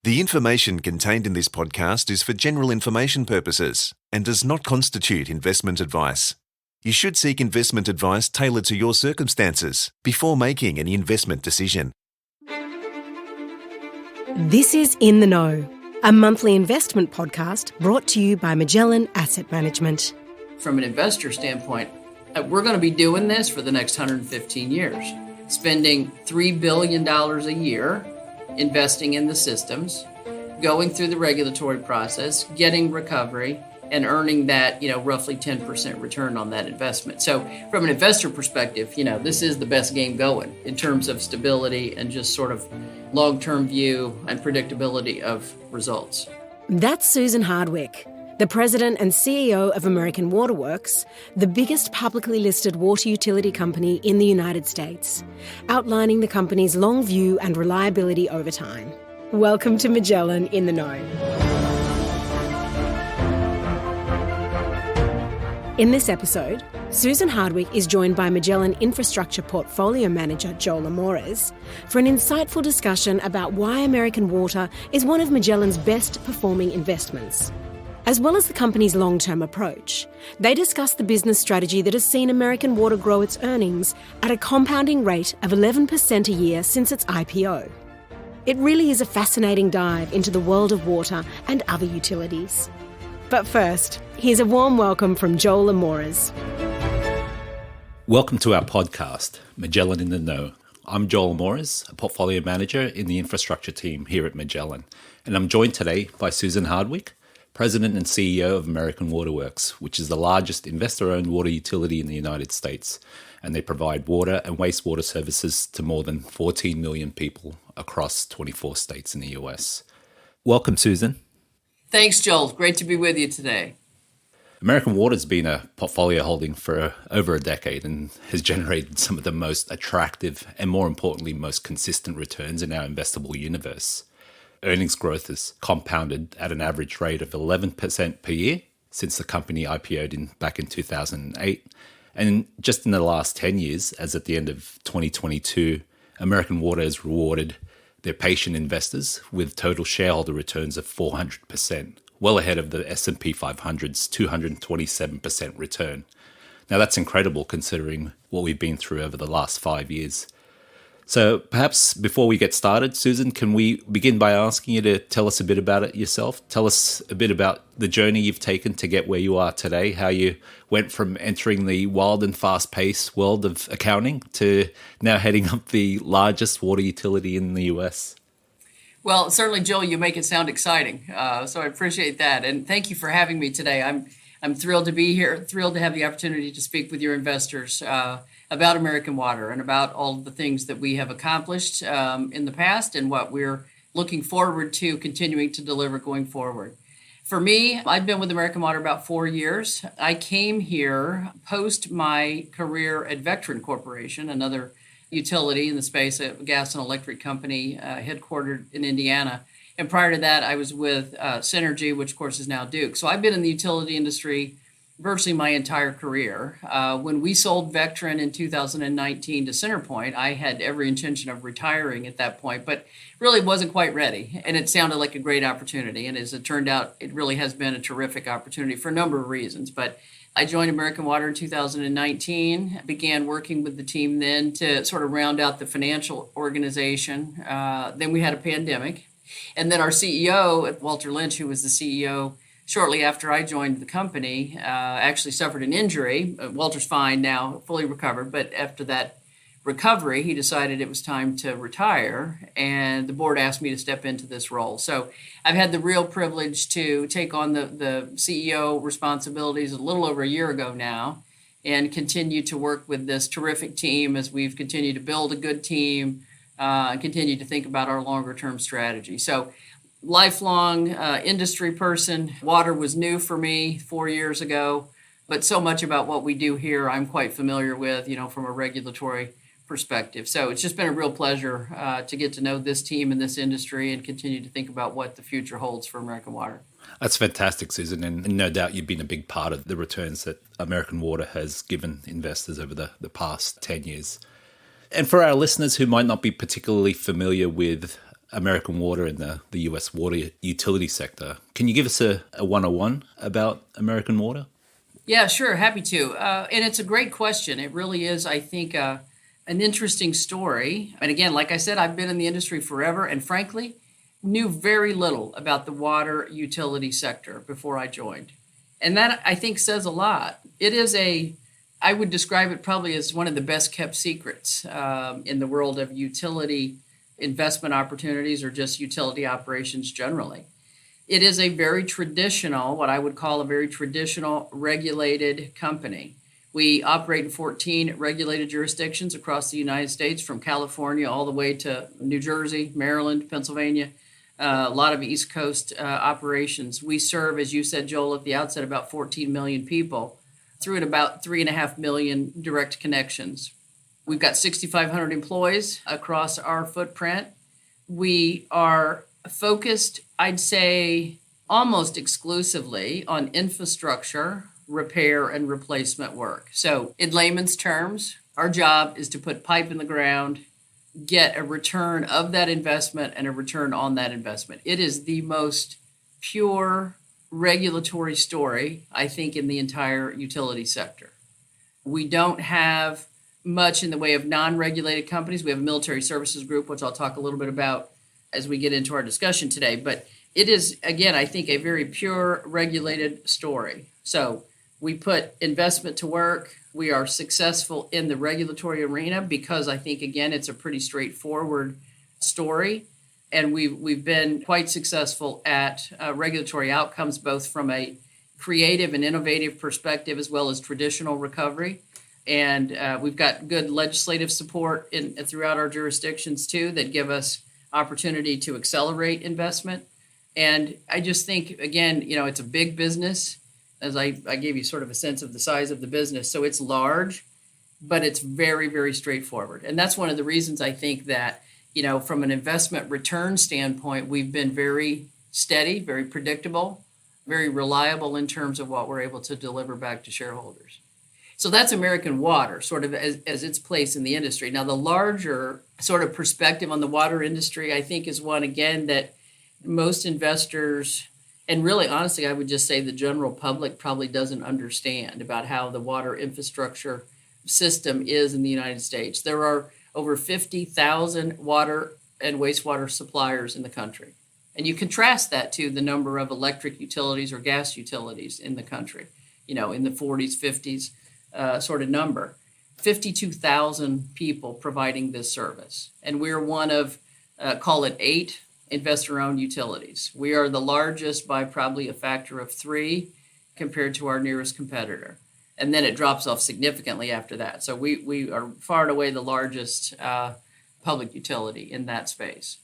The information contained in this podcast is for general information purposes and does not constitute investment advice. You should seek investment advice tailored to your circumstances before making any investment decision. This is In the Know, a monthly investment podcast brought to you by Magellan Asset Management. From an investor standpoint, we're going to be doing this for the next 115 years, spending $3 billion a year investing in the systems, going through the regulatory process, getting recovery, and earning that, roughly 10% return on that investment. So from an investor perspective, this is the best game going in terms of stability and just sort of long-term view and predictability of results. That's Susan Hardwick, the president and CEO of American Water Works, the biggest publicly listed water utility company in the United States, outlining the company's long view and reliability over time. Welcome to Magellan In the Know. In this episode, Susan Hardwick is joined by Magellan Infrastructure Portfolio Manager Jowell Amores for an insightful discussion about why American Water is one of Magellan's best performing investments. As well as the company's long-term approach, they discuss the business strategy that has seen American Water grow its earnings at a compounding rate of 11% a year since its IPO. It really is a fascinating dive into the world of water and other utilities. But first, here's a warm welcome from Jowell Amores. Welcome to our podcast, Magellan in the Know. I'm Jowell Amores, a portfolio manager in the infrastructure team here at Magellan, and I'm joined today by Susan Hardwick, President and CEO of American Water Works, which is the largest investor-owned water utility in the United States, and they provide water and wastewater services to more than 14 million people across 24 states in the US. Welcome, Susan. Thanks, Joel. Great to be with you today. American Water has been a portfolio holding for over a decade and has generated some of the most attractive and, more importantly, most consistent returns in our investable universe. Earnings growth has compounded at an average rate of 11% per year since the company IPO'd back in 2008. And just in the last 10 years, as at the end of 2022, American Water has rewarded their patient investors with total shareholder returns of 400%, well ahead of the S&P 500's 227% return. Now that's incredible considering what we've been through over the last 5 years. So perhaps before we get started, Susan, can we begin by asking you to tell us a bit about it yourself? Tell us a bit about the journey you've taken to get where you are today, how you went from entering the wild and fast-paced world of accounting to now heading up the largest water utility in the US. Well, certainly, Joel, you make it sound exciting, so I appreciate that. And thank you for having me today. I'm thrilled to be here, thrilled to have the opportunity to speak with your investors about American Water and about all of the things that we have accomplished in the past and what we're looking forward to continuing to deliver going forward. For me, I've been with American Water about 4 years. I came here post my career at Vectren Corporation, another utility in the space, a gas and electric company headquartered in Indiana. And prior to that, I was with Synergy, which of course is now Duke. So I've been in the utility industry virtually my entire career. When we sold Vectren in 2019 to CenterPoint, I had every intention of retiring at that point, but really wasn't quite ready. And it sounded like a great opportunity. And as it turned out, it really has been a terrific opportunity for a number of reasons. But I joined American Water in 2019, began working with the team then to sort of round out the financial organization. Then we had a pandemic. And then our CEO, Walter Lynch, who was the CEO shortly after I joined the company, actually suffered an injury. Walter's fine now, fully recovered. But after that recovery, he decided it was time to retire. And the board asked me to step into this role. So I've had the real privilege to take on the CEO responsibilities a little over a year ago now and continue to work with this terrific team as we've continued to build a good team, continue to think about our longer term strategy. So lifelong industry person. Water was new for me 4 years ago, but so much about what we do here I'm quite familiar with, from a regulatory perspective. So it's just been a real pleasure to get to know this team and this industry and continue to think about what the future holds for American Water. That's fantastic, Susan, and no doubt you've been a big part of the returns that American Water has given investors over the past 10 years. And for our listeners who might not be particularly familiar with American Water and the US water utility sector. Can you give us a 101 about American Water? Yeah, sure. Happy to. And it's a great question. It really is, I think, an interesting story. And again, like I said, I've been in the industry forever and frankly, knew very little about the water utility sector before I joined. And that, I think, says a lot. It is I would describe it probably as one of the best kept secrets in the world of utility investment opportunities or just utility operations generally. It is a very traditional, what I would call a very traditional regulated company. We operate in 14 regulated jurisdictions across the United States, from California all the way to New Jersey, Maryland, Pennsylvania, a lot of East Coast operations. We serve, as you said, Joel, at the outset, about 14 million people through at about 3.5 million direct connections. We've got 6,500 employees across our footprint. We are focused, I'd say, almost exclusively on infrastructure, repair, and replacement work. So in layman's terms, our job is to put pipe in the ground, get a return of that investment and a return on that investment. It is the most pure regulatory story, I think, in the entire utility sector. We don't have much in the way of non-regulated companies. We have a military services group, which I'll talk a little bit about as we get into our discussion today. But it is, again, I think, a very pure regulated story. So we put investment to work. We are successful in the regulatory arena because I think, again, it's a pretty straightforward story. And we've been quite successful at regulatory outcomes, both from a creative and innovative perspective as well as traditional recovery. And we've got good legislative support throughout our jurisdictions, too, that give us opportunity to accelerate investment. And I just think, again, it's a big business, as I gave you sort of a sense of the size of the business. So it's large, but it's very, very straightforward. And that's one of the reasons I think that, from an investment return standpoint, we've been very steady, very predictable, very reliable in terms of what we're able to deliver back to shareholders. So that's American Water, sort of as its place in the industry. Now, the larger sort of perspective on the water industry, I think, is one, again, that most investors, and really, honestly, I would just say the general public probably doesn't understand about how the water infrastructure system is in the United States. There are over 50,000 water and wastewater suppliers in the country. And you contrast that to the number of electric utilities or gas utilities in the country, in the 40s, 50s sort of number. 52,000 people providing this service. And we're one of, call it 8 investor-owned utilities. We are the largest by probably a factor of 3 compared to our nearest competitor. And then it drops off significantly after that. So we are far and away the largest public utility in that space.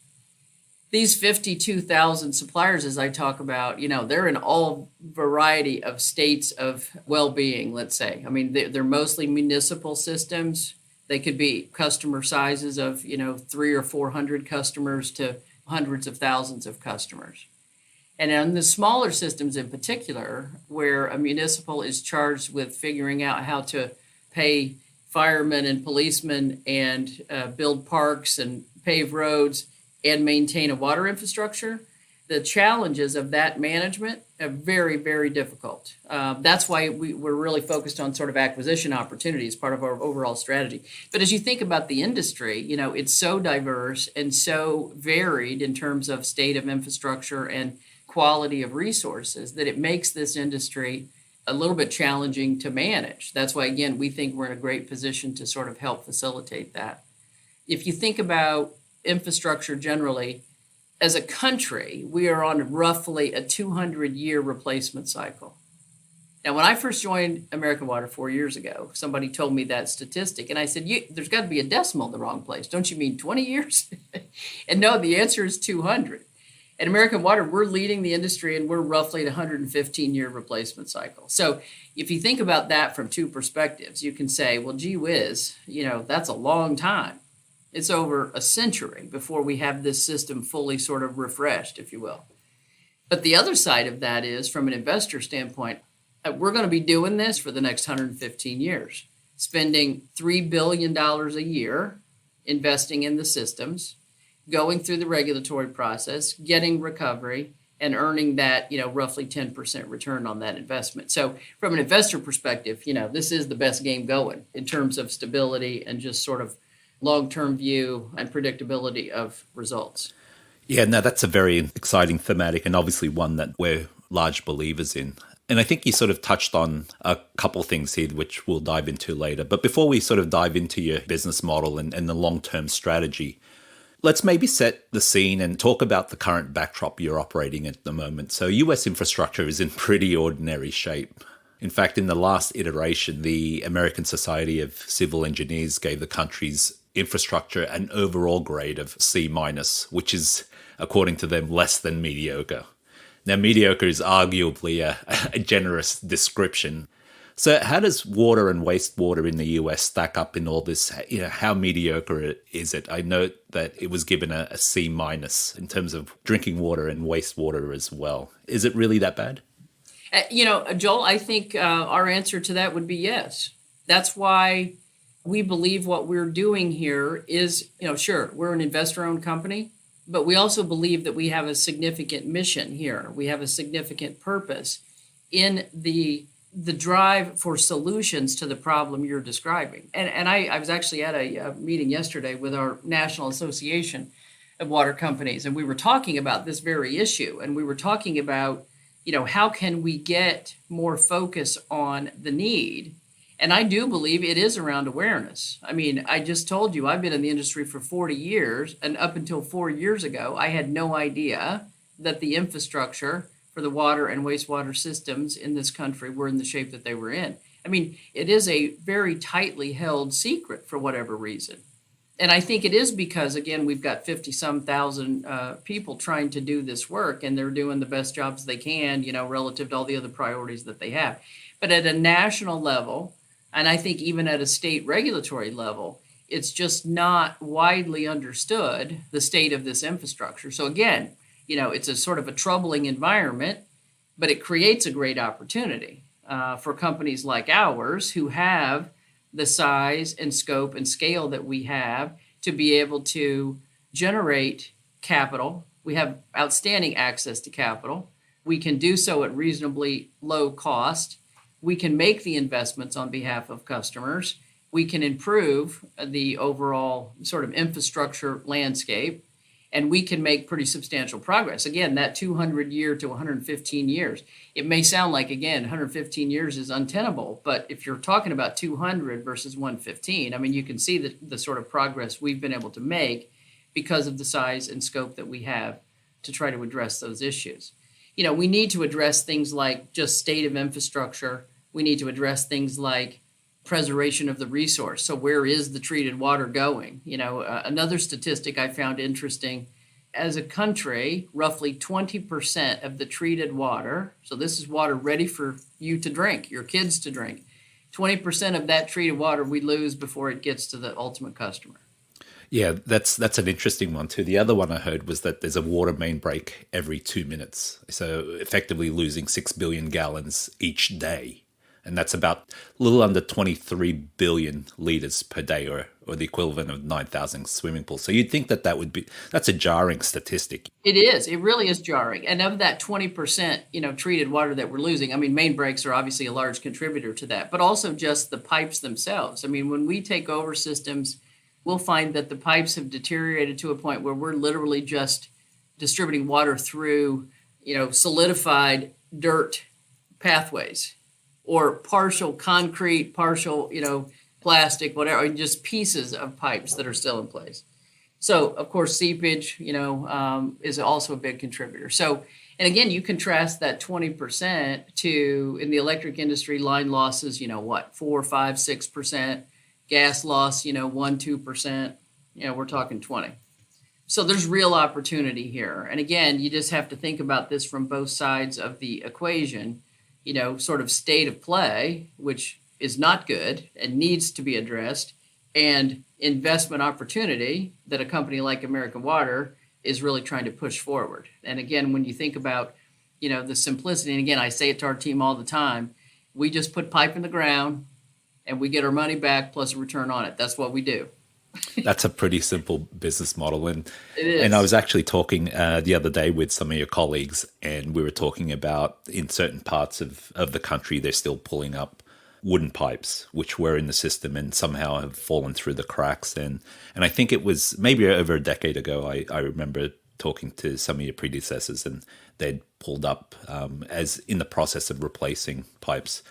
These 52,000 suppliers, as I talk about, they're in all variety of states of well-being, let's say. I mean, they're mostly municipal systems. They could be customer sizes of, 300 or 400 customers to hundreds of thousands of customers. And on the smaller systems in particular, where a municipal is charged with figuring out how to pay firemen and policemen and build parks and pave roads and maintain a water infrastructure, the challenges of that management are very, very difficult. That's why we're really focused on sort of acquisition opportunities, part of our overall strategy. But as you think about the industry, it's so diverse and so varied in terms of state of infrastructure and quality of resources that it makes this industry a little bit challenging to manage. That's why, again, we think we're in a great position to sort of help facilitate that. If you think about infrastructure generally, as a country, we are on roughly a 200-year replacement cycle. Now, when I first joined American Water 4 years ago, somebody told me that statistic, and I said, there's got to be a decimal in the wrong place. Don't you mean 20 years? And no, the answer is 200. At American Water, we're leading the industry, and we're roughly at a 115-year replacement cycle. So if you think about that from two perspectives, you can say, well, gee whiz, that's a long time. It's over a century before we have this system fully sort of refreshed, if you will. But the other side of that is, from an investor standpoint, we're going to be doing this for the next 115 years, spending $3 billion a year investing in the systems. going through the regulatory process, getting recovery, and earning that, roughly 10% return on that investment. So from an investor perspective, this is the best game going in terms of stability and just sort of long-term view and predictability of results. Yeah, no, that's a very exciting thematic and obviously one that we're large believers in. And I think you sort of touched on a couple things here, which we'll dive into later. But before we sort of dive into your business model and the long-term strategy, let's maybe set the scene and talk about the current backdrop you're operating at the moment. So US infrastructure is in pretty ordinary shape. In fact, in the last iteration, the American Society of Civil Engineers gave the country's infrastructure an overall grade of C-, which is, according to them, less than mediocre. Now, mediocre is arguably a generous description. So how does water and wastewater in the US stack up in all this? How mediocre is it? I note that it was given a C- in terms of drinking water and wastewater as well. Is it really that bad? Joel, I think our answer to that would be yes. That's why we believe what we're doing here is, sure, we're an investor-owned company, but we also believe that we have a significant mission here. We have a significant purpose in the drive for solutions to the problem you're describing. And I was actually at a meeting yesterday with our National Association of Water Companies, and we were talking about this very issue. And we were talking about, how can we get more focus on the need? And I do believe it is around awareness. I mean, I just told you, I've been in the industry for 40 years, and up until 4 years ago, I had no idea that the infrastructure for the water and wastewater systems in this country were in the shape that they were in. I mean, it is a very tightly held secret for whatever reason. And I think it is because, again, we've got 50-some thousand people trying to do this work, and they're doing the best jobs they can, relative to all the other priorities that they have. But at a national level, and I think even at a state regulatory level, it's just not widely understood the state of this infrastructure. So again, it's a sort of a troubling environment, but it creates a great opportunity for companies like ours who have the size and scope and scale that we have to be able to generate capital. We have outstanding access to capital. We can do so at reasonably low cost. We can make the investments on behalf of customers. We can improve the overall sort of infrastructure landscape, and we can make pretty substantial progress. Again, that 200 year to 115 years, it may sound like, again, 115 years is untenable, but if you're talking about 200 versus 115, I mean, you can see the sort of progress we've been able to make because of the size and scope that we have to try to address those issues. We need to address things like just state of infrastructure. We need to address things like preservation of the resource. So where is the treated water going? Another statistic I found interesting, as a country, roughly 20% of the treated water, so this is water ready for you to drink, your kids to drink, 20% of that treated water we lose before it gets to the ultimate customer. Yeah, that's an interesting one too. The other one I heard was that there's a water main break every 2 minutes. So effectively losing 6 billion gallons each day. And that's about a little under 23 billion liters per day, or the equivalent of 9,000 swimming pools. So you'd think that's a jarring statistic. It is. It really is jarring. And of that 20%, treated water that we're losing, I mean, main breaks are obviously a large contributor to that, but also just the pipes themselves. I mean, when we take over systems, we'll find that the pipes have deteriorated to a point where we're literally just distributing water through, solidified dirt pathways, or partial concrete, partial, plastic, whatever, just pieces of pipes that are still in place. So, of course, seepage, is also a big contributor. So, and again, you contrast that 20% to, in the electric industry, line losses, 4, 5, 6%, gas loss, 1, 2%, we're talking 20. So there's real opportunity here. And again, you just have to think about this from both sides of the equation. Sort of state of play, which is not good and needs to be addressed, and investment opportunity that a company like American Water is really trying to push forward. And again, when you think about, the simplicity, and again, I say it to our team all the time, we just put pipe in the ground and we get our money back plus a return on it. That's what we do. That's a pretty simple business model. It is. And I was actually talking the other day with some of your colleagues, and we were talking about in certain parts of the country, they're still pulling up wooden pipes, which were in the system and somehow have fallen through the cracks. And I think it was maybe over a decade ago, I remember talking to some of your predecessors, and they'd pulled up, as in the process of replacing pipes,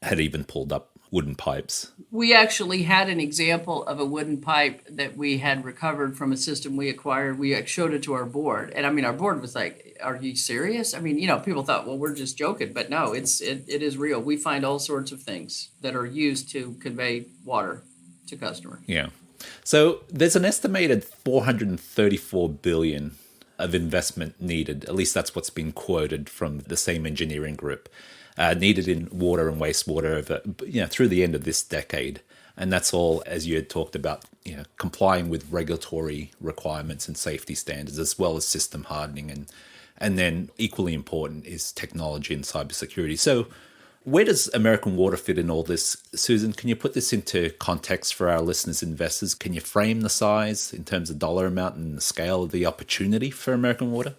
had even pulled up wooden pipes. We actually had an example of a wooden pipe that we had recovered from a system we acquired. We showed it to our board. And I mean, our board was like, are you serious? I mean, people thought, well, we're just joking. But no, it is real. We find all sorts of things that are used to convey water to customers. Yeah. So there's an estimated $434 billion of investment needed. At least that's what's been quoted from the same engineering group. Needed in water and wastewater over, through the end of this decade. And that's all, as you had talked about, complying with regulatory requirements and safety standards, as well as system hardening. And then equally important is technology and cybersecurity. So where does American Water fit in all this? Susan, can you put this into context for our listeners, investors? Can you frame the size in terms of dollar amount and the scale of the opportunity for American Water?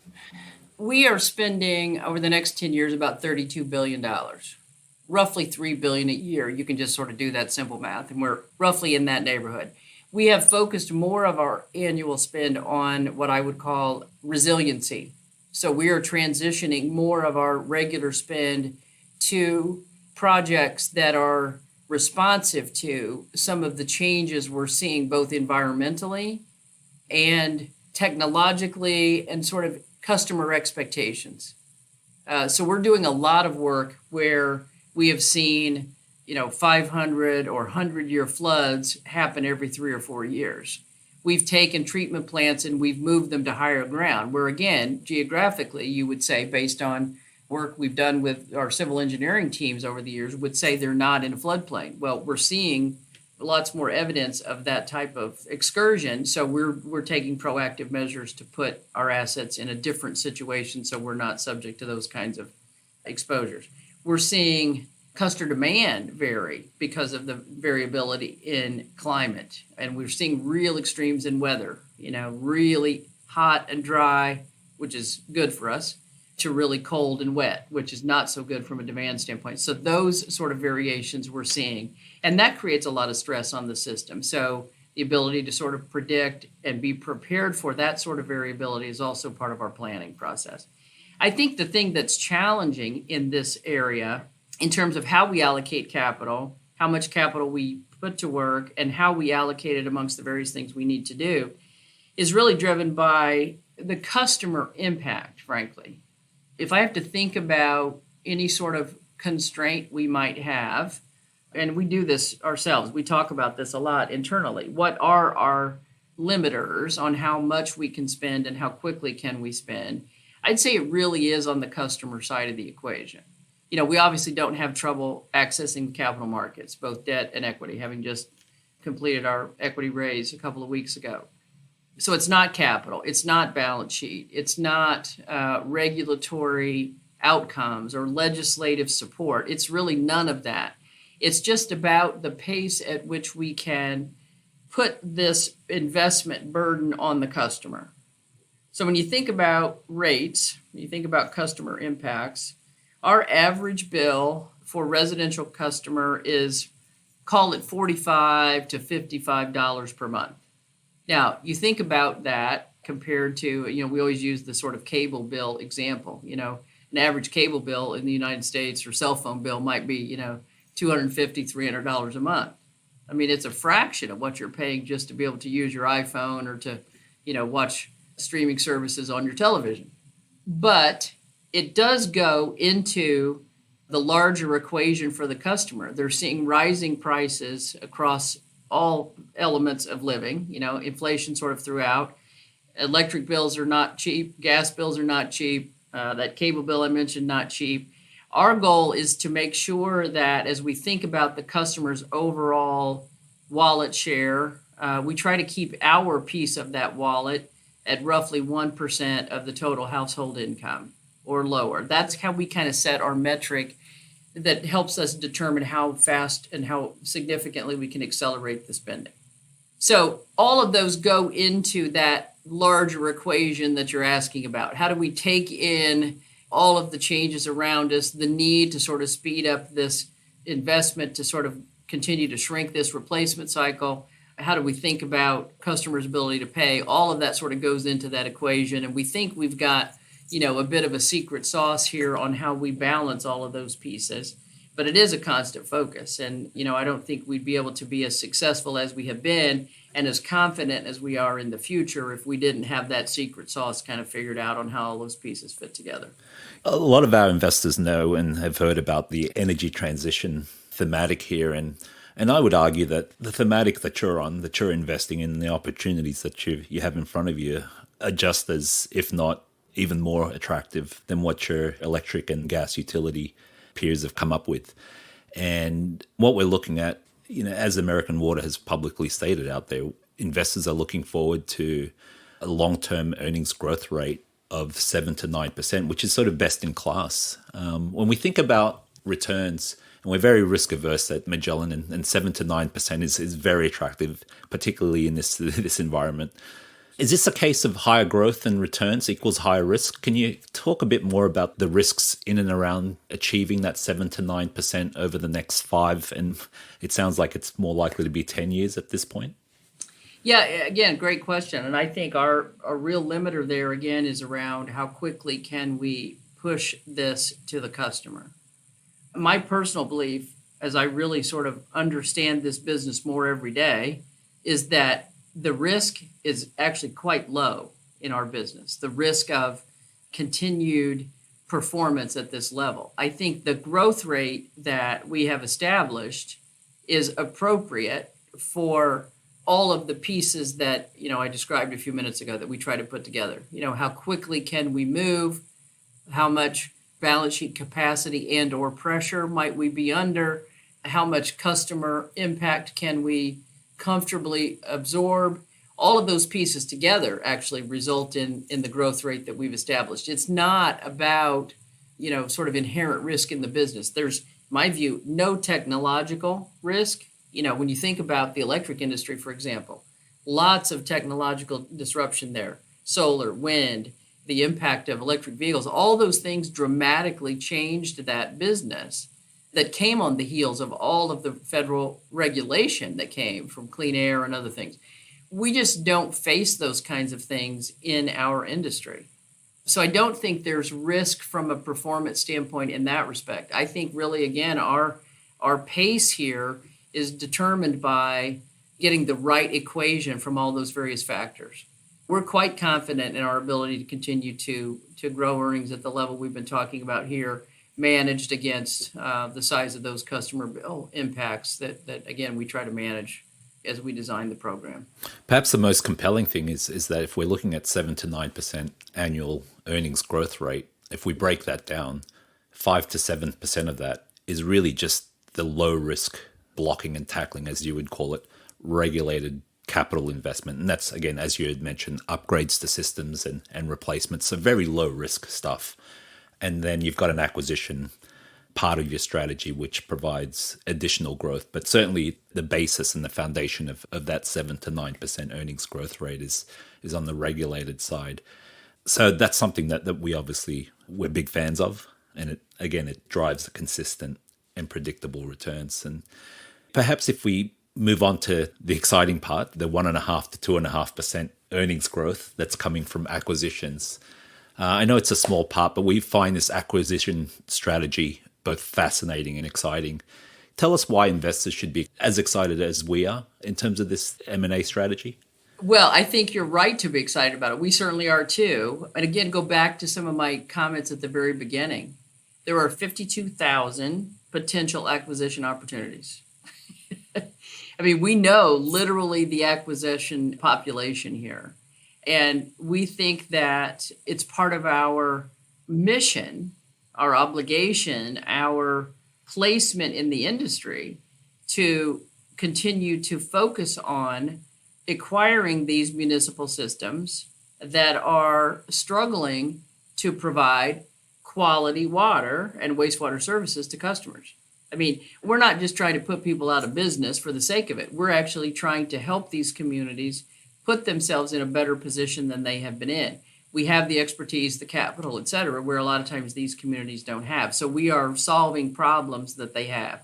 We are spending over the next 10 years about $32 billion, roughly $3 billion a year. You can just sort of do that simple math, and we're roughly in that neighborhood. We have focused more of our annual spend on what I would call resiliency. So we are transitioning more of our regular spend to projects that are responsive to some of the changes we're seeing both environmentally and technologically and sort of customer expectations. So we're doing a lot of work where we have seen, 500 or 100-year floods happen every 3 or 4 years. We've taken treatment plants and we've moved them to higher ground, where again, geographically, you would say, based on work we've done with our civil engineering teams over the years, would say they're not in a floodplain. Well, we're seeing lots more evidence of that type of excursion. So we're taking proactive measures to put our assets in a different situation so we're not subject to those kinds of exposures. We're seeing customer demand vary because of the variability in climate. And we're seeing real extremes in weather, really hot and dry, which is good for us, to really cold and wet, which is not so good from a demand standpoint. So those sort of variations we're seeing, and that creates a lot of stress on the system. So the ability to sort of predict and be prepared for that sort of variability is also part of our planning process. I think the thing that's challenging in this area, in terms of how we allocate capital, how much capital we put to work, and how we allocate it amongst the various things we need to do, is really driven by the customer impact, frankly. If I have to think about any sort of constraint we might have, and we do this ourselves, we talk about this a lot internally, what are our limiters on how much we can spend and how quickly can we spend? I'd say it really is on the customer side of the equation. We obviously don't have trouble accessing the capital markets, both debt and equity, having just completed our equity raise a couple of weeks ago. So it's not capital, it's not balance sheet, it's not regulatory outcomes or legislative support. It's really none of that. It's just about the pace at which we can put this investment burden on the customer. So when you think about rates, when you think about customer impacts, our average bill for residential customer is, call it $45 to $55 per month. Now, you think about that compared to, we always use the sort of cable bill example. An average cable bill in the United States or cell phone bill might be, $250, $300 a month. I mean, it's a fraction of what you're paying just to be able to use your iPhone or to, watch streaming services on your television. But it does go into the larger equation for the customer. They're seeing rising prices across all elements of living, inflation sort of throughout. Electric bills are not cheap. Gas bills are not cheap. That cable bill I mentioned, not cheap. Our goal is to make sure that as we think about the customer's overall wallet share, we try to keep our piece of that wallet at roughly 1% of the total household income or lower. That's how we kind of set our metric that helps us determine how fast and how significantly we can accelerate the spending. So all of those go into that larger equation that you're asking about. How do we take in all of the changes around us, the need to sort of speed up this investment to sort of continue to shrink this replacement cycle? How do we think about customers' ability to pay? All of that sort of goes into that equation. And we think we've got, a bit of a secret sauce here on how we balance all of those pieces. But it is a constant focus. And, I don't think we'd be able to be as successful as we have been and as confident as we are in the future if we didn't have that secret sauce kind of figured out on how all those pieces fit together. A lot of our investors know and have heard about the energy transition thematic here. And I would argue that the thematic that you're on, that you're investing in, the opportunities that you have in front of you are just as, if not even more attractive than what your electric and gas utility peers have come up with. And what we're looking at, as American Water has publicly stated out there, investors are looking forward to a long-term earnings growth rate of 7 to 9%, which is sort of best in class. When we think about returns, and we're very risk averse at Magellan, and 7 to 9% is very attractive, particularly in this environment. Is this a case of higher growth and returns equals higher risk? Can you talk a bit more about the risks in and around achieving that 7 to 9% over the next 5? And it sounds like it's more likely to be 10 years at this point. Yeah, again, great question. And I think our real limiter there, again, is around how quickly can we push this to the customer. My personal belief, as I really sort of understand this business more every day, is that the risk is actually quite low in our business, the risk of continued performance at this level. I think the growth rate that we have established is appropriate for all of the pieces that, I described a few minutes ago that we try to put together. How quickly can we move? How much balance sheet capacity and or pressure might we be under? How much customer impact can we comfortably absorb? All of those pieces together actually result in the growth rate that we've established. It's not about, sort of inherent risk in the business. There's, my view, no technological risk. When you think about the electric industry, for example, lots of technological disruption there, solar, wind, the impact of electric vehicles, all those things dramatically changed that business that came on the heels of all of the federal regulation that came from clean air and other things. We just don't face those kinds of things in our industry. So I don't think there's risk from a performance standpoint in that respect. I think really, again, our pace here is determined by getting the right equation from all those various factors. We're quite confident in our ability to continue to grow earnings at the level we've been talking about here, managed against the size of those customer bill impacts that again, we try to manage as we design the program. Perhaps the most compelling thing is that if we're looking at 7 to 9% annual earnings growth rate, if we break that down, 5 to 7% of that is really just the low risk blocking and tackling, as you would call it, regulated capital investment. And that's, again, as you had mentioned, upgrades to systems and replacements, so very low risk stuff. And then you've got an acquisition part of your strategy, which provides additional growth. But certainly the basis and the foundation of that 7 to 9% earnings growth rate is on the regulated side. So that's something that we're big fans of. And it drives a consistent and predictable returns. And perhaps if we move on to the exciting part, the 1.5 to 2.5% earnings growth that's coming from acquisitions. I know it's a small part, but we find this acquisition strategy both fascinating and exciting. Tell us why investors should be as excited as we are in terms of this M&A strategy. Well, I think you're right to be excited about it. We certainly are too. And again, go back to some of my comments at the very beginning. There are 52,000 potential acquisition opportunities. I mean, we know literally the acquisition population here. And we think that it's part of our mission, our obligation, our placement in the industry to continue to focus on acquiring these municipal systems that are struggling to provide quality water and wastewater services to customers. I mean, we're not just trying to put people out of business for the sake of it. We're actually trying to help these communities put themselves in a better position than they have been in. We have the expertise, the capital, et cetera, where a lot of times these communities don't have. So we are solving problems that they have.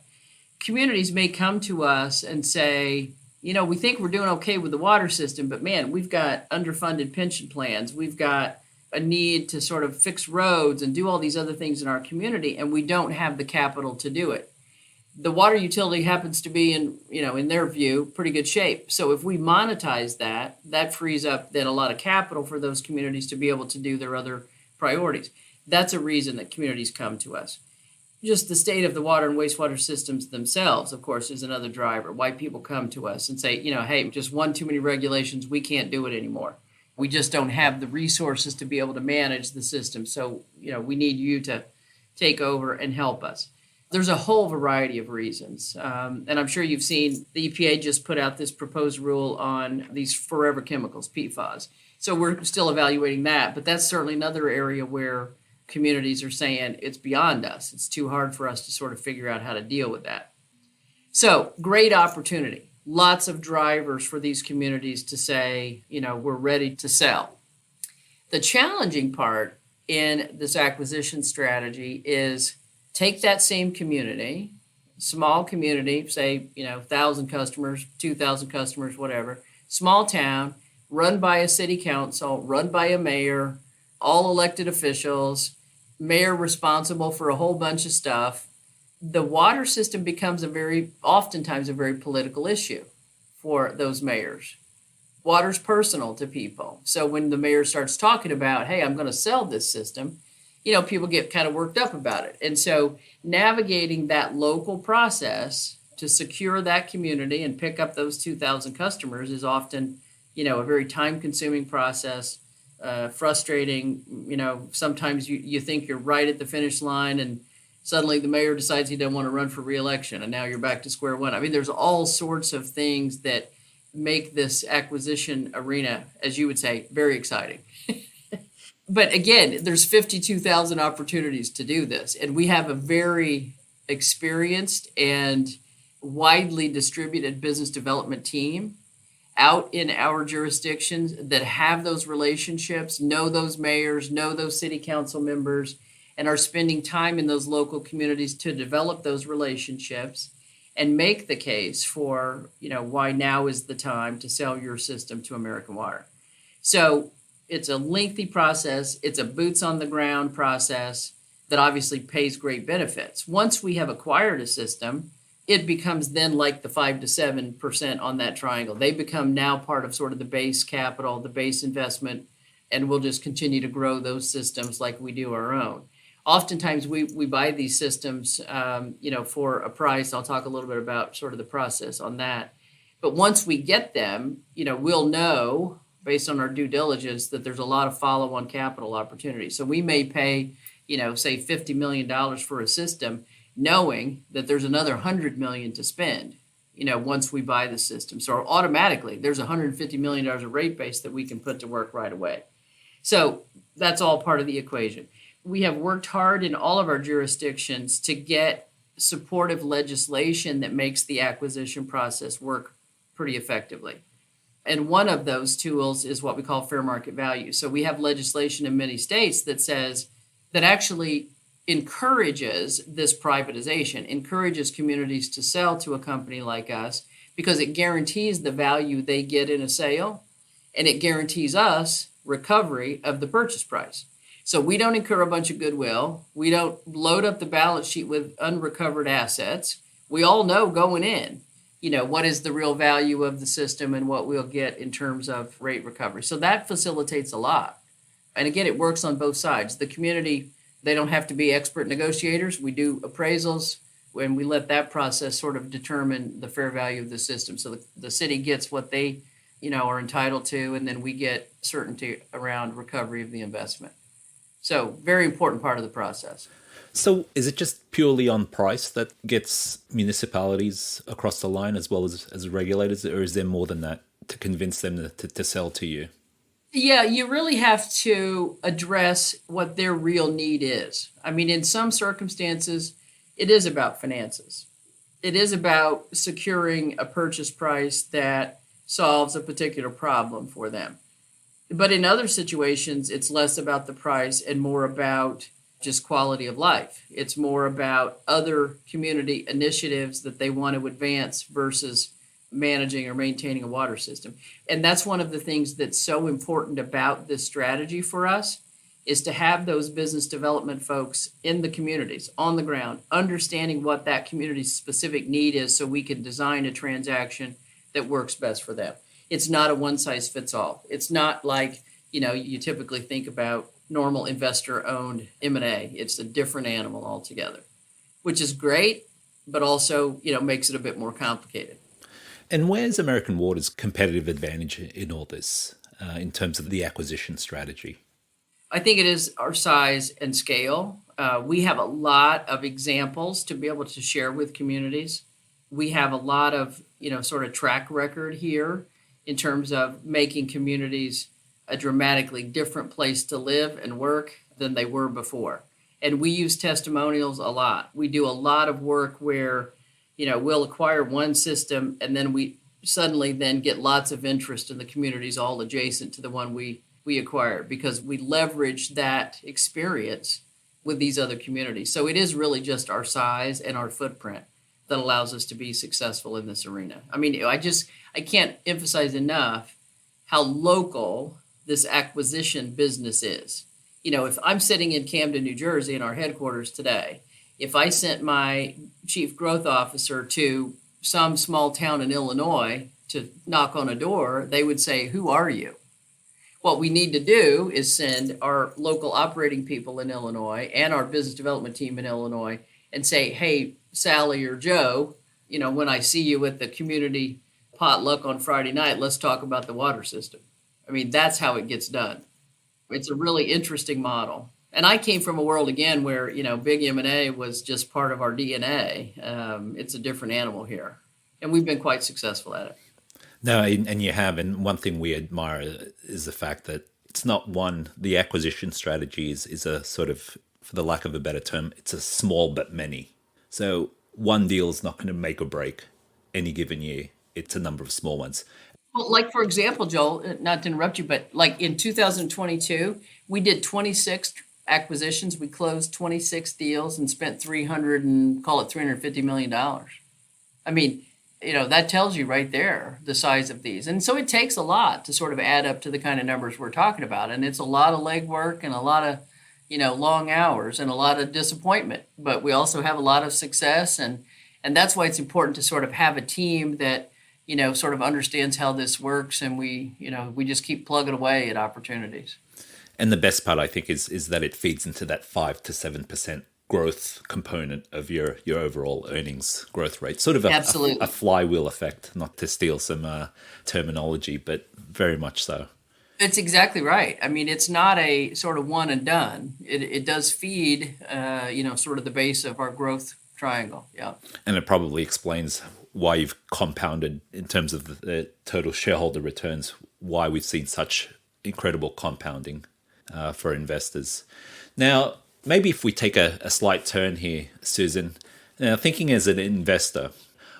Communities may come to us and say, we think we're doing okay with the water system, but man, we've got underfunded pension plans. We've got a need to sort of fix roads and do all these other things in our community, and we don't have the capital to do it. The water utility happens to be in their view, pretty good shape. So if we monetize that, that frees up then a lot of capital for those communities to be able to do their other priorities. That's a reason that communities come to us. Just the state of the water and wastewater systems themselves, of course, is another driver. Why people come to us and say, hey, just one too many regulations, we can't do it anymore. We just don't have the resources to be able to manage the system. So, we need you to take over and help us. There's a whole variety of reasons. And I'm sure you've seen the EPA just put out this proposed rule on these forever chemicals, PFAS. So we're still evaluating that. But that's certainly another area where communities are saying it's beyond us. It's too hard for us to sort of figure out how to deal with that. So great opportunity. Lots of drivers for these communities to say, we're ready to sell. The challenging part in this acquisition strategy is take that same community, small community, say, 1,000 customers, 2,000 customers, whatever, small town, run by a city council, run by a mayor, all elected officials, mayor responsible for a whole bunch of stuff. The water system becomes oftentimes a very political issue for those mayors. Water's personal to people. So when the mayor starts talking about, hey, I'm going to sell this system, people get kind of worked up about it. And so navigating that local process to secure that community and pick up those 2,000 customers is often, a very time-consuming process, frustrating. Sometimes you think you're right at the finish line and suddenly the mayor decides he doesn't want to run for re-election and now you're back to square one. I mean, there's all sorts of things that make this acquisition arena, as you would say, very exciting. But again, there's 52,000 opportunities to do this. And we have a very experienced and widely distributed business development team out in our jurisdictions that have those relationships, know those mayors, know those city council members, and are spending time in those local communities to develop those relationships and make the case for, why now is the time to sell your system to American Water. So it's a lengthy process. It's a boots on the ground process that obviously pays great benefits. Once we have acquired a system, it becomes then like the 5 to 7% on that triangle. They become now part of sort of the base capital, the base investment, and we'll just continue to grow those systems like we do our own. Oftentimes we buy these systems, for a price. I'll talk a little bit about sort of the process on that. But once we get them, we'll know based on our due diligence that there's a lot of follow-on capital opportunities. So we may pay, say $50 million for a system, knowing that there's another $100 million to spend, once we buy the system. So automatically there's $150 million of rate base that we can put to work right away. So that's all part of the equation. We have worked hard in all of our jurisdictions to get supportive legislation that makes the acquisition process work pretty effectively. And one of those tools is what we call fair market value. So we have legislation in many states that actually encourages this privatization, encourages communities to sell to a company like us because it guarantees the value they get in a sale, and it guarantees us recovery of the purchase price. So we don't incur a bunch of goodwill. We don't load up the balance sheet with unrecovered assets. We all know going in, what is the real value of the system and what we'll get in terms of rate recovery. So that facilitates a lot. And again, it works on both sides. The community, they don't have to be expert negotiators. We do appraisals when we let that process sort of determine the fair value of the system. So the city gets what they, are entitled to, and then we get certainty around recovery of the investment. So very important part of the process. So is it just purely on price that gets municipalities across the line as well as regulators, or is there more than that to convince them to sell to you? Yeah, you really have to address what their real need is. I mean, in some circumstances, it is about finances. It is about securing a purchase price that solves a particular problem for them. But in other situations, it's less about the price and more about just quality of life. It's more about other community initiatives that they want to advance versus managing or maintaining a water system. And that's one of the things that's so important about this strategy for us, is to have those business development folks in the communities, on the ground, understanding what that community's specific need is so we can design a transaction that works best for them. It's not a one-size-fits-all. It's not like, you typically think about normal investor-owned M&A. It's a different animal altogether, which is great, but also, makes it a bit more complicated. And where's American Water's competitive advantage in all this, in terms of the acquisition strategy? I think it is our size and scale. We have a lot of examples to be able to share with communities. We have a lot of, sort of track record here in terms of making communities a dramatically different place to live and work than they were before. And we use testimonials a lot. We do a lot of work where, we'll acquire one system and then we suddenly then get lots of interest in the communities all adjacent to the one we acquired, because we leverage that experience with these other communities. So it is really just our size and our footprint that allows us to be successful in this arena. I mean, I can't emphasize enough how local this acquisition business is. If I'm sitting in Camden, New Jersey, in our headquarters today, if I sent my chief growth officer to some small town in Illinois to knock on a door, they would say, "Who are you?" What we need to do is send our local operating people in Illinois and our business development team in Illinois and say, "Hey, Sally or Joe, when I see you at the community potluck on Friday night, let's talk about the water system." I mean, that's how it gets done. It's a really interesting model. And I came from a world, again, where, big M&A was just part of our DNA. It's a different animal here. And we've been quite successful at it. No, and you have. And one thing we admire is the fact that it's not the acquisition strategy is a sort of, for the lack of a better term, it's a small but many. So one deal is not going to make or break any given year. It's a number of small ones. Well, like, for example, Joel, not to interrupt you, but like in 2022, we did 26 acquisitions. We closed 26 deals and spent $350 million. I mean, that tells you right there the size of these. And so it takes a lot to sort of add up to the kind of numbers we're talking about. And it's a lot of legwork and a lot of, long hours and a lot of disappointment. But we also have a lot of success. And that's why it's important to sort of have a team that, sort of understands how this works. And we just keep plugging away at opportunities. And the best part, I think, is that it feeds into that 5 to 7% growth component of your overall earnings growth rate. Sort of a flywheel effect, not to steal some terminology, but very much so. It's exactly right. I mean, it's not a sort of one and done. It does feed, sort of the base of our growth triangle. Yeah. And it probably explains why you've compounded in terms of the total shareholder returns, why we've seen such incredible compounding for investors. Now, maybe if we take a slight turn here, Susan, thinking as an investor,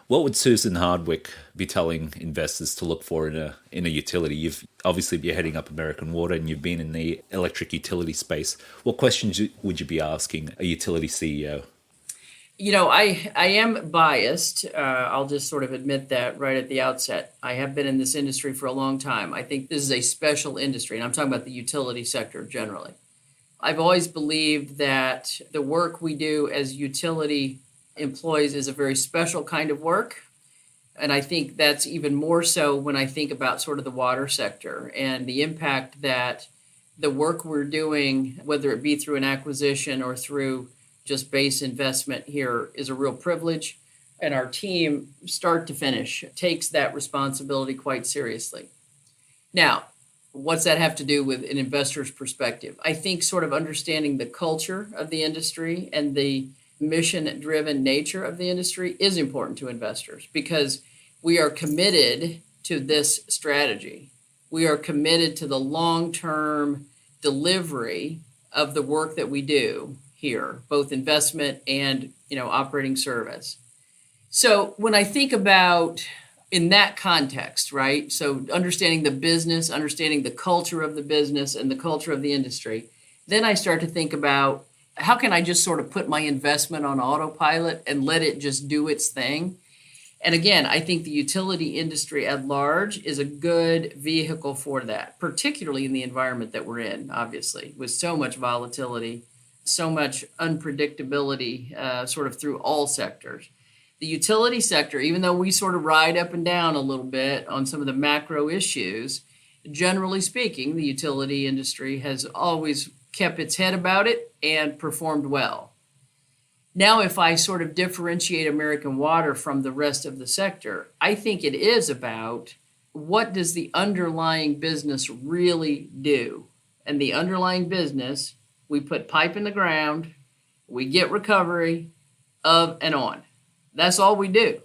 what would Susan Hardwick be telling investors to look for in a utility? You've obviously been heading up American Water and you've been in the electric utility space. What questions would you be asking a utility CEO? I am biased. I'll just sort of admit that right at the outset. I have been in this industry for a long time. I think this is a special industry, and I'm talking about the utility sector generally. I've always believed that the work we do as utility employees is a very special kind of work. And I think that's even more so when I think about sort of the water sector and the impact that the work we're doing, whether it be through an acquisition or through just base investment here, is a real privilege. And our team, start to finish, takes that responsibility quite seriously. Now, what's that have to do with an investor's perspective? I think sort of understanding the culture of the industry and the mission-driven nature of the industry is important to investors because we are committed to this strategy. We are committed to the long-term delivery of the work that we do here, both investment and, operating service. So when I think about in that context, right? So understanding the business, understanding the culture of the business and the culture of the industry, then I start to think about how can I just sort of put my investment on autopilot and let it just do its thing? And again, I think the utility industry at large is a good vehicle for that, particularly in the environment that we're in, obviously, with so much volatility, so much unpredictability sort of through all sectors. The utility sector, even though we sort of ride up and down a little bit on some of the macro issues, generally speaking, the utility industry has always kept its head about it and performed well. Now, if I sort of differentiate American Water from the rest of the sector, I think it is about what does the underlying business really do? And the underlying business, we put pipe in the ground, we get recovery of and on. That's all we do.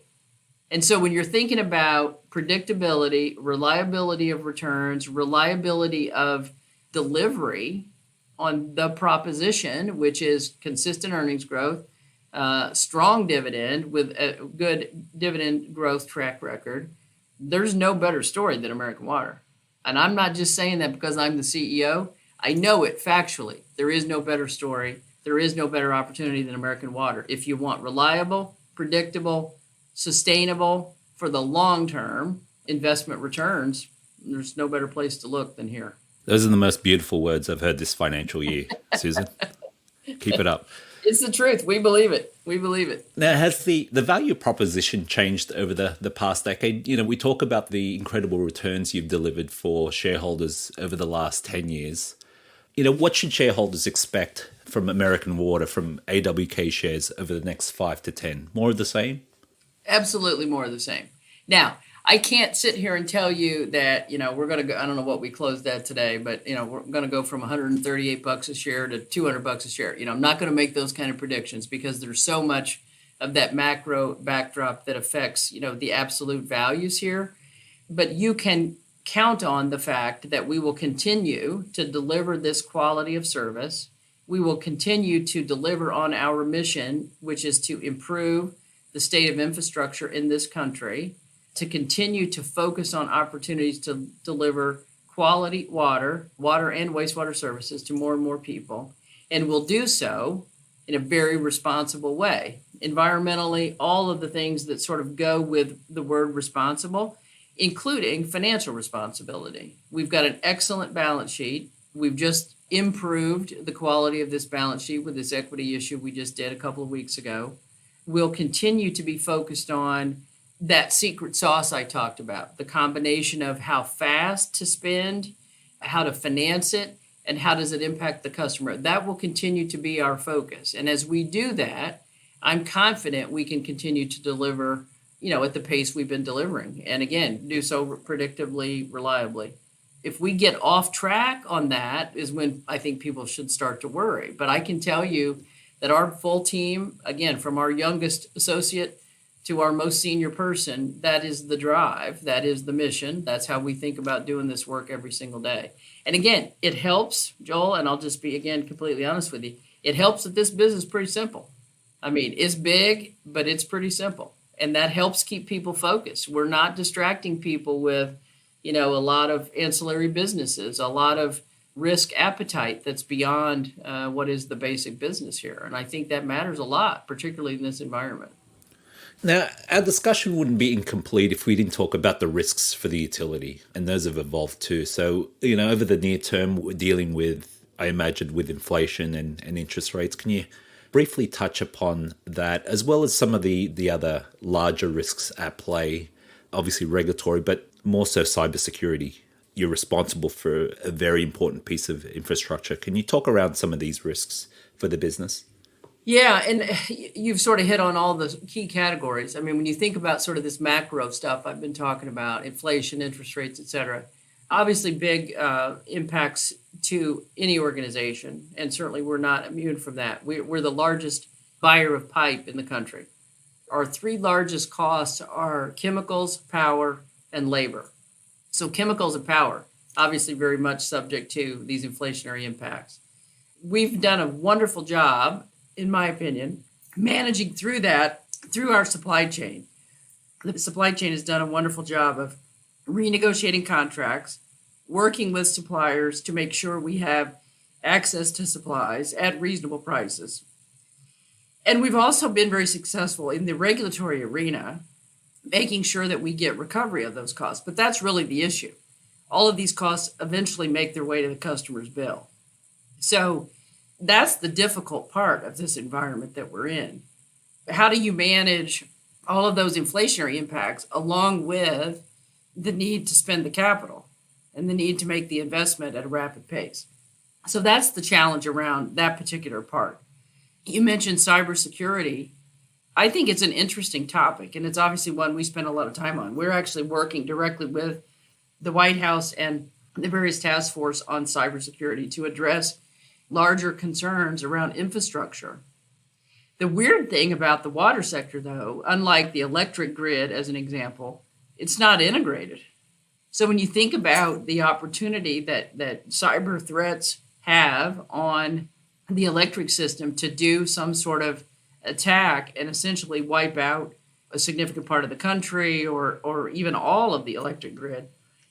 And so when you're thinking about predictability, reliability of returns, reliability of delivery on the proposition, which is consistent earnings growth, strong dividend with a good dividend growth track record, there's no better story than American Water. And I'm not just saying that because I'm the CEO. I know it factually. There is no better story. There is no better opportunity than American Water. If you want reliable, predictable, sustainable for the long term investment returns, there's no better place to look than here. Those are the most beautiful words I've heard this financial year, Susan. Keep it up. It's the truth. We believe it. We believe it. Now, has the value proposition changed over the past decade? We talk about the incredible returns you've delivered for shareholders over the last 10 years. What should shareholders expect from American Water, from AWK shares over the next 5 to 10? More of the same? Absolutely more of the same. Now, I can't sit here and tell you that, we're going to go, I don't know what we closed at today, but, we're going to go from $138 a share to $200 a share. I'm not going to make those kind of predictions because there's so much of that macro backdrop that affects, the absolute values here. But you can count on the fact that we will continue to deliver this quality of service. We will continue to deliver on our mission, which is to improve the state of infrastructure in this country, to continue to focus on opportunities to deliver quality water and wastewater services to more and more people. And we'll do so in a very responsible way. Environmentally, all of the things that sort of go with the word responsible, including financial responsibility. We've got an excellent balance sheet. We've just improved the quality of this balance sheet with this equity issue we just did a couple of weeks ago. We'll continue to be focused on that secret sauce I talked about, the combination of how fast to spend, how to finance it, and how does it impact the customer. That will continue to be our focus. And as we do that, I'm confident we can continue to deliver, at the pace we've been delivering. And again, do so predictably, reliably. If we get off track on that is when I think people should start to worry. But I can tell you that our full team, again, from our youngest associate to our most senior person, that is the drive, that is the mission. That's how we think about doing this work every single day. And again, it helps, Joel, and I'll just be, again, completely honest with you. It helps that this business is pretty simple. I mean, it's big, but it's pretty simple. And that helps keep people focused. We're not distracting people with, a lot of ancillary businesses, a lot of risk appetite that's beyond what is the basic business here. And I think that matters a lot, particularly in this environment. Now, our discussion wouldn't be incomplete if we didn't talk about the risks for the utility, and those have evolved too. So, over the near term, we're dealing with, I imagine, with inflation and interest rates. Can you briefly touch upon that, as well as some of the other larger risks at play, obviously regulatory, but more so cybersecurity? You're responsible for a very important piece of infrastructure. Can you talk around some of these risks for the business? Yeah, and you've sort of hit on all the key categories. I mean, when you think about sort of this macro stuff I've been talking about, inflation, interest rates, et cetera, obviously big impacts to any organization, and certainly we're not immune from that. We're the largest buyer of pipe in the country. Our three largest costs are chemicals, power, and labor. So chemicals and power, obviously very much subject to these inflationary impacts. we've done a wonderful job, in my opinion, managing through that through our supply chain. The supply chain has done a wonderful job of renegotiating contracts, working with suppliers to make sure we have access to supplies at reasonable prices. And we've also been very successful in the regulatory arena, making sure that we get recovery of those costs. But that's really the issue. All of these costs eventually make their way to the customer's bill. So that's the difficult part of this environment that we're in. How do you manage all of those inflationary impacts along with the need to spend the capital and the need to make the investment at a rapid pace? So that's the challenge around that particular part. You mentioned cybersecurity. I think it's an interesting topic, and it's obviously one we spend a lot of time on. We're actually working directly with the White House and the various task force on cybersecurity to address larger concerns around infrastructure. The weird thing about the water sector, though, unlike the electric grid as an example, it's not integrated. So when you think about the opportunity that cyber threats have on the electric system to do some sort of attack and essentially wipe out a significant part of the country or even all of the electric grid,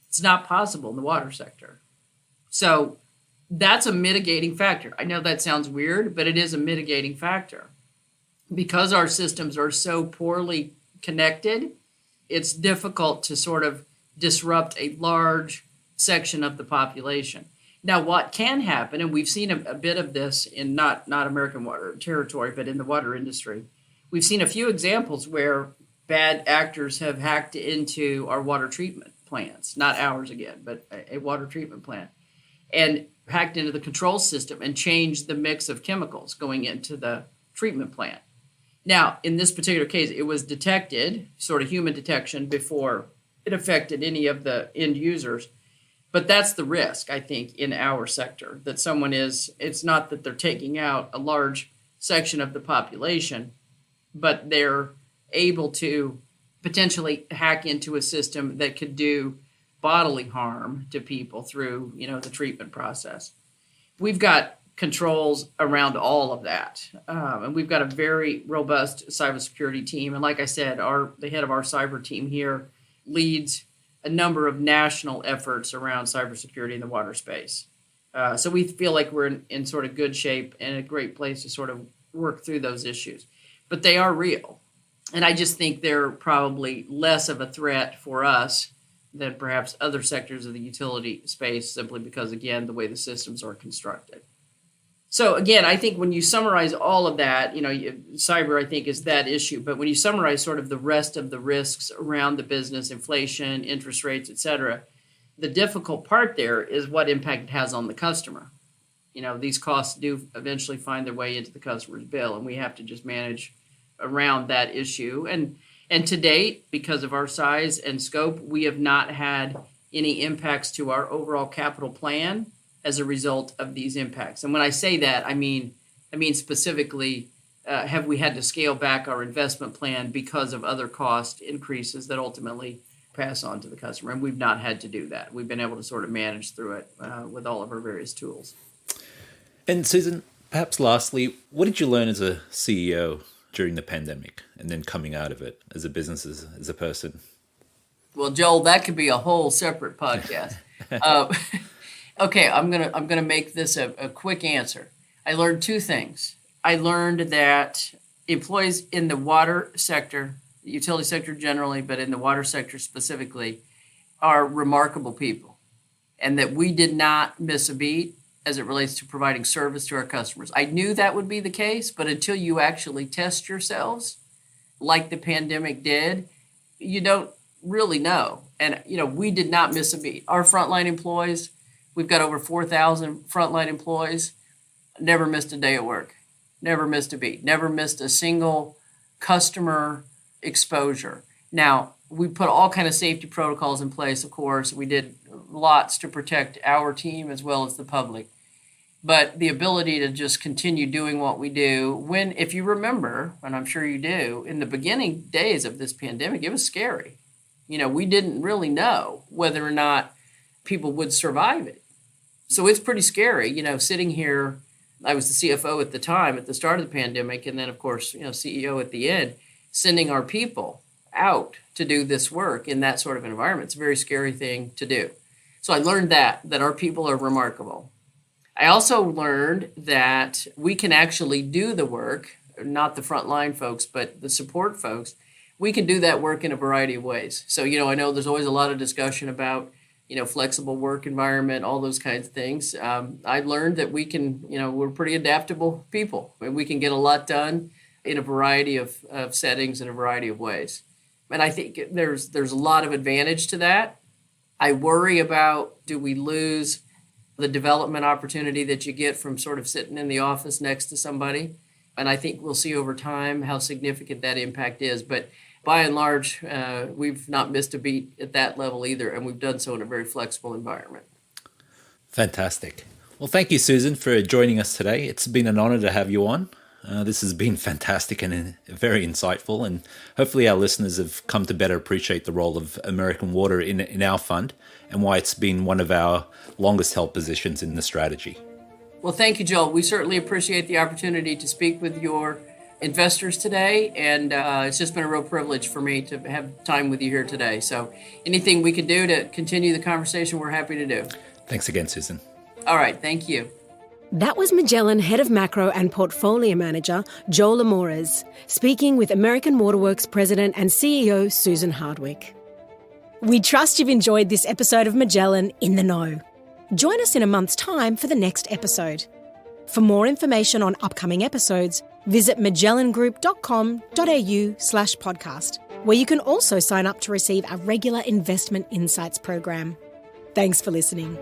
it's not possible in the water sector. So that's a mitigating factor. I know that sounds weird, but it is a mitigating factor. Because our systems are so poorly connected, it's difficult to sort of disrupt a large section of the population. Now, what can happen, and we've seen a bit of this in not American water territory, but in the water industry, we've seen a few examples where bad actors have hacked into our water treatment plants, not ours again, but a water treatment plant, and hacked into the control system and changed the mix of chemicals going into the treatment plant. Now, in this particular case, it was detected, sort of human detection, before it affected any of the end users. But that's the risk, I think, in our sector, that it's not that they're taking out a large section of the population, but they're able to potentially hack into a system that could do bodily harm to people through, the treatment process. We've got controls around all of that. And we've got a very robust cybersecurity team. And like I said, the head of our cyber team here leads a number of national efforts around cybersecurity in the water space. So we feel like we're in sort of good shape and a great place to sort of work through those issues. But they are real. And I just think they're probably less of a threat for us than perhaps other sectors of the utility space, simply because, again, the way the systems are constructed. So again, I think when you summarize all of that, cyber, I think, is that issue. But when you summarize sort of the rest of the risks around the business, inflation, interest rates, et cetera, the difficult part there is what impact it has on the customer. These costs do eventually find their way into the customer's bill, and we have to just manage around that issue. And to date, because of our size and scope, we have not had any impacts to our overall capital plan as a result of these impacts. And when I say that, I mean specifically, have we had to scale back our investment plan because of other cost increases that ultimately pass on to the customer? And we've not had to do that. We've been able to sort of manage through it with all of our various tools. And Susan, perhaps lastly, what did you learn as a CEO during the pandemic and then coming out of it as a business, as a person? Well, Joel, that could be a whole separate podcast. Okay, I'm gonna make this a quick answer. I learned two things. I learned that employees in the water sector, the utility sector generally, but in the water sector specifically, are remarkable people, and that we did not miss a beat as it relates to providing service to our customers. I knew that would be the case, but until you actually test yourselves, like the pandemic did, you don't really know. And, we did not miss a beat. Our frontline employees, we've got over 4,000 frontline employees, never missed a day at work, never missed a beat, never missed a single customer exposure. Now, we put all kind of safety protocols in place, of course. We did lots to protect our team as well as the public. But the ability to just continue doing what we do when, if you remember, and I'm sure you do, in the beginning days of this pandemic, it was scary. We didn't really know whether or not people would survive it. So it's pretty scary, sitting here I was the CFO at the time, at the start of the pandemic, and then, of course, CEO at the end, sending our people out to do this work in that sort of environment. It's a very scary thing to do. So I learned that our people are remarkable. I also learned that we can actually do the work, not the frontline folks, but the support folks. We can do that work in a variety of ways. So, I know there's always a lot of discussion about, flexible work environment, all those kinds of things. I learned that we can, we're pretty adaptable people. We can get a lot done in a variety of settings in a variety of ways. And I think there's a lot of advantage to that. I worry about, do we lose the development opportunity that you get from sort of sitting in the office next to somebody? And I think we'll see over time how significant that impact is. But by and large, we've not missed a beat at that level either, and we've done so in a very flexible environment. Fantastic. Well, thank you, Susan, for joining us today. It's been an honor to have you on. This has been fantastic and very insightful, and hopefully our listeners have come to better appreciate the role of American Water in our fund and why it's been one of our longest held positions in the strategy. Well, thank you, Joel. We certainly appreciate the opportunity to speak with your investors today, and it's just been a real privilege for me to have time with you here today. So anything we can do to continue the conversation, we're happy to do. Thanks again, Susan. All right, thank you. That was Magellan Head of Macro and Portfolio Manager Jowell Amores, speaking with American Waterworks President and CEO Susan Hardwick. We trust you've enjoyed this episode of Magellan in the Know. Join us in a month's time for the next episode. For more information on upcoming episodes, visit magellangroup.com.au/podcast, where you can also sign up to receive our regular investment insights program. Thanks for listening.